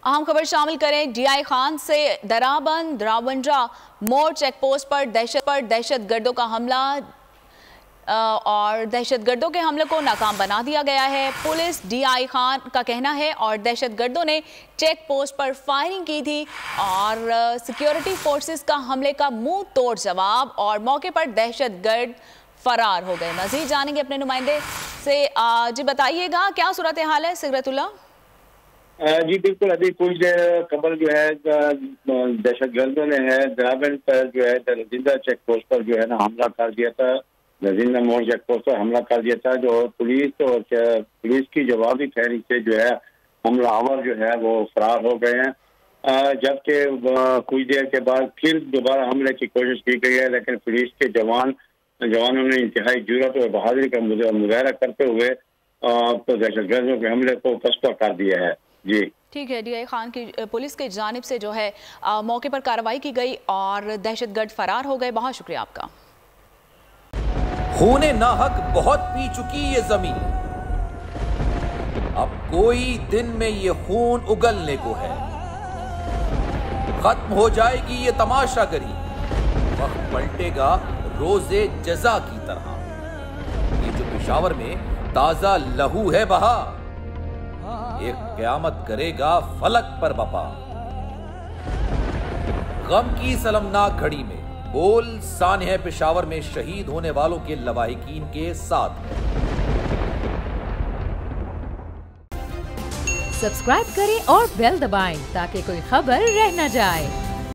अहम खबर शामिल करें। डीआई खान से दराबंद रावंडा मोड़ चेकपोस्ट पर दहशतगर्दों का हमला और दहशतगर्दों के हमले को नाकाम बना दिया गया है। पुलिस डीआई खान का कहना है और दहशतगर्दों ने चेक पोस्ट पर फायरिंग की थी और सिक्योरिटी फोर्सेस का हमले का मुंह तोड़ जवाब और मौके पर दहशतगर्द फरार हो गए। मजीद जानेंगे अपने नुमाइंदे से। जी बताइएगा क्या सूरत हाल है सिगरतुल्लाह? जी बिल्कुल, अभी कुछ देर कबल जो है दहशतगर्दों ने है दराबंद पर जो है नजींदा चेक पोस्ट पर जो है ना हमला कर दिया था। नजींदा मोड़ चेक पोस्ट पर हमला कर दिया था। जो पुलिस की जवाबी फायरिंग से जो है हमलावर जो है वो फरार हो गए हैं। जबकि कुछ देर के बाद फिर दोबारा हमले की कोशिश की गई है, लेकिन पुलिस के जवानों ने इंतहाई जुर्रत और बहादुरी का मुजाहरा करते हुए तो दहशतगर्दों के हमले को फसवा कर दिया है। जी ठीक है। डीआई खान की पुलिस की जानिब से जो है मौके पर कार्रवाई की गई और दहशतगर्द फरार हो गए। बहुत शुक्रिया आपका। खूने नाहक बहुत पी चुकी ये जमीन, अब कोई दिन में ये खून उगलने को है। खत्म हो जाएगी ये तमाशागरी, वक्त पलटेगा रोजे जजा की तरह। ये जो पेशावर में ताजा लहू है बहा, एक क़यामत करेगा फलक पर बपा। गम की सलमनाक घड़ी में बोल सानह पेशावर में शहीद होने वालों के लवाहिकीन के साथ। सब्सक्राइब करें और बेल दबाएं ताकि कोई खबर रह न जाए।